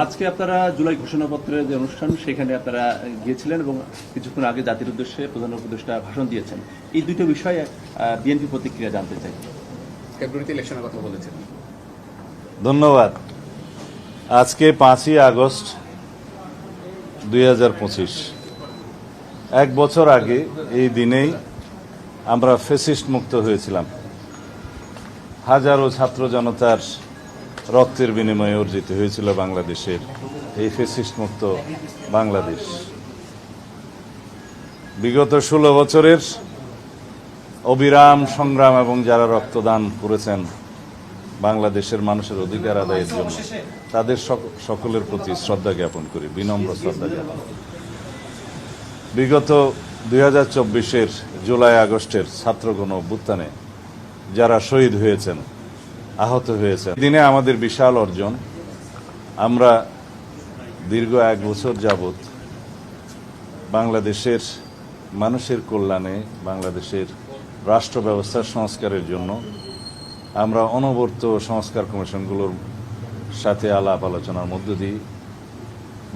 আজকে আপনারা জুলাই ঘোষণাপত্রের যে অনুষ্ঠান সেখানে আপনারা গিয়েছিলেন এবং কিছুক্ষণ আগে জাতির উদ্দেশ্যে প্রধান উপদেষ্টা ভাষণ দিয়েছেন। এই দুটো বিষয়ে বিএনপি প্রতিক্রিয়া জানতে চাই। ফেব্রুয়ারিতে ইলেকশনের কথা বলেছেন। ধন্যবাদ। আজকে 5ই আগস্ট 2025, এক বছর আগে এই দিনেই আমরা ফ্যাসিস্ট মুক্ত হয়েছিলাম। হাজারো ছাত্র জনতার রক্তের বিনিময়ে অর্জিত হয়েছিল বাংলাদেশের এই ফ্যাসিস্ট মুক্ত বাংলাদেশ। বিগত 16 বছরের অবিরাম সংগ্রাম এবং যারা রক্তদান করেছেন বাংলাদেশের মানুষের অধিকার আদায়ের জন্য, তাদের সকলের প্রতি শ্রদ্ধা জ্ঞাপন করি, বিনম্র শ্রদ্ধা জ্ঞাপন করি। বিগত 2024-এর জুলাই আগস্টের ছাত্রগণ অভ্যুত্থানে যারা শহীদ হয়েছেন, আহত হয়েছেন, দিনে আমাদের বিশাল অর্জন। আমরা দীর্ঘ 1 বছর যাবৎ বাংলাদেশের মানুষের কল্যাণে, বাংলাদেশের রাষ্ট্র ব্যবস্থার সংস্কারের জন্য আমরা অনবরত সংস্কার কমিশনগুলোর সাথে আলাপ আলোচনার মধ্য দিয়ে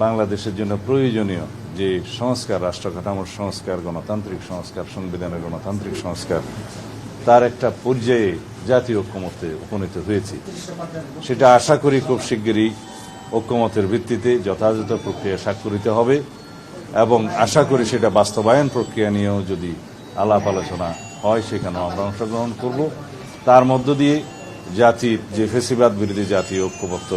বাংলাদেশের জন্য প্রয়োজনীয় যে সংস্কার, রাষ্ট্র কাঠামোর সংস্কার, গণতান্ত্রিক সংস্কার, সংবিধানের গণতান্ত্রিক সংস্কার, তার একটা পর্যায়ে জাতীয় ঐক্যমত্যে উপনীত হয়েছি। সেটা আশা করি খুব শিগগিরই ঐক্যমতের ভিত্তিতে যথাযথ প্রক্রিয়া স্বাক্ষরিত হবে এবং আশা করি সেটা বাস্তবায়ন প্রক্রিয়া নিয়েও যদি আলাপ আলোচনা হয় সেখানেও আমরা অংশগ্রহণ করব। তার মধ্য দিয়ে জাতির যে ফ্যাসিবাদ বিরোধী জাতীয় ঐক্যমত্য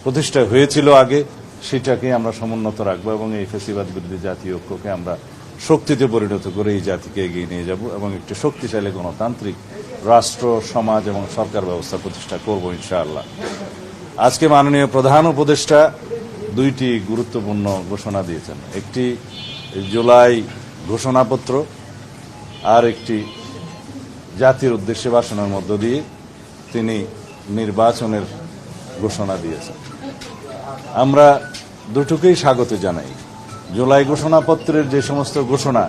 প্রতিষ্ঠা হয়েছিল আগে, সেটাকে আমরা সমুন্নত রাখবো এবং এই ফ্যাসিবাদ বিরোধী জাতীয় ঐক্যকে আমরা শক্তিতে পরিণত করে এই জাতিকে এগিয়ে নিয়ে যাব এবং একটি শক্তিশালী গণতান্ত্রিক রাষ্ট্র, সমাজ এবং সরকার ব্যবস্থা প্রতিষ্ঠা করব ইনশাআল্লাহ। আজকে মাননীয় প্রধান উপদেষ্টা 2টি গুরুত্বপূর্ণ ঘোষণা দিয়েছেন। একটি জুলাই ঘোষণাপত্র, আর একটি জাতির উদ্দেশ্যে ভাষণের মধ্য দিয়ে তিনি নির্বাচনের ঘোষণা দিয়েছেন। আমরা দুটোকেই স্বাগত জানাই। জুলাই ঘোষণাপত্রের যে সমস্ত ঘোষণা,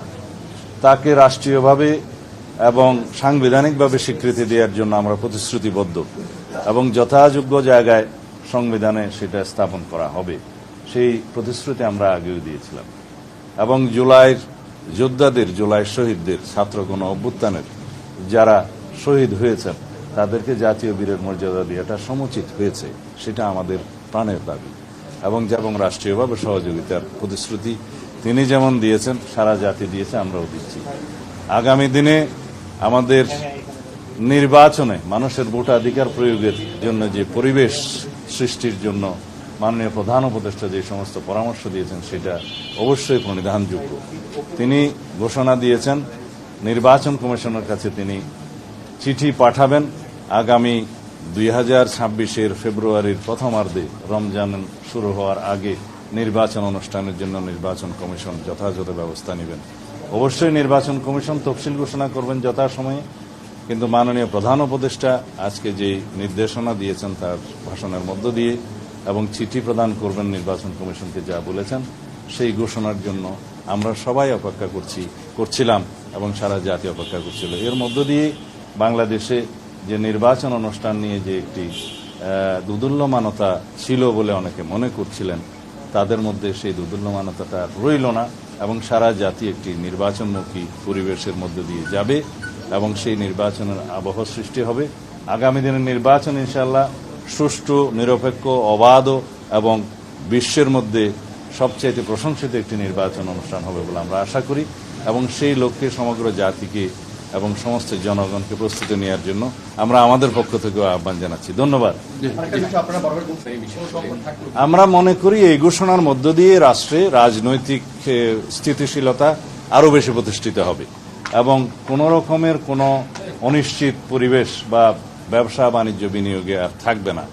তাকে রাষ্ট্রীয়ভাবে এবং সাংবিধানিকভাবে স্বীকৃতি দেওয়ার জন্য আমরা প্রতিশ্রুতিবদ্ধ এবং যথাযোগ্য জায়গায় সংবিধানে সেটা স্থাপন করা হবে, সেই প্রতিশ্রুতি আমরা আগেও দিয়েছিলাম। এবং জুলাইয়ের যোদ্ধাদের, জুলাই শহীদদের, ছাত্রগণ অভ্যুত্থানের যারা শহীদ হয়েছেন তাদেরকে জাতীয় বীরের মর্যাদা দেওয়াটা সমুচিত হয়েছে, সেটা আমাদের প্রাণের দাবি এবং রাষ্ট্রীয়ভাবে সহযোগিতার প্রতিশ্রুতি তিনি যেমন দিয়েছেন, সারা জাতি দিয়েছে, আমরাও দিচ্ছি। আগামী দিনে আমাদের নির্বাচনে মানুষের ভোটাধিকার প্রয়োগের জন্য যে পরিবেশ সৃষ্টির জন্য মাননীয় প্রধান উপদেষ্টা যে সমস্ত পরামর্শ দিয়েছেন, সেটা অবশ্যই প্রণিধানযোগ্য। তিনি ঘোষণা দিয়েছেন নির্বাচন কমিশনের কাছে তিনি চিঠি পাঠাবেন আগামী 2026-এর ফেব্রুয়ারির প্রথমার্ধে, রমজান শুরু হওয়ার আগে নির্বাচন অনুষ্ঠানের জন্য নির্বাচন কমিশন যথাযথ ব্যবস্থা নেবেন। অবশ্যই নির্বাচন কমিশন তফসিল ঘোষণা করবেন যথাসময়ে, কিন্তু মাননীয় প্রধান উপদেষ্টা আজকে যে নির্দেশনা দিয়েছেন তার ভাষণের মধ্য দিয়ে এবং চিঠি প্রদান করবেন নির্বাচন কমিশনকে যা বলেছেন, সেই ঘোষণার জন্য আমরা সবাই অপেক্ষা করছিলাম এবং সারা জাতি অপেক্ষা করছিল। এর মধ্য দিয়ে বাংলাদেশে যে নির্বাচন অনুষ্ঠান নিয়ে যে একটি দুদুল্যমানতা ছিল বলে অনেকে মনে করছিলেন, তাদের মধ্যে সেই দুদুল্যমানতাটা রইল না এবং সারা জাতি একটি নির্বাচনমুখী পরিবেশের মধ্য দিয়ে যাবে এবং সেই নির্বাচনের আবহ সৃষ্টি হবে। আগামী দিনের নির্বাচন ইনশাআল্লাহ সুষ্ঠু, নিরপেক্ষ, অবাধ এবং বিশ্বের মধ্যে সবচাইতে প্রশংসিত একটি নির্বাচন অনুষ্ঠান হবে বলে আমরা আশা করি এবং সেই লক্ষ্যে সমগ্র জাতিকে এবং সমস্ত জনগণকে প্রস্তুতি নেওয়ার জন্য আমরা আমাদের পক্ষ থেকে আহ্বান জানাচ্ছি। ধন্যবাদ। আমরা মনে করি এই ঘোষণার মধ্য দিয়ে রাষ্ট্রে রাজনৈতিক স্থিতিশীলতা আরো বেশি প্রতিষ্ঠিত হবে এবং কোনো রকমের কোনো অনিশ্চিত পরিবেশ বা ব্যবসা বাণিজ্য বিনিয়োগে আর থাকবে না।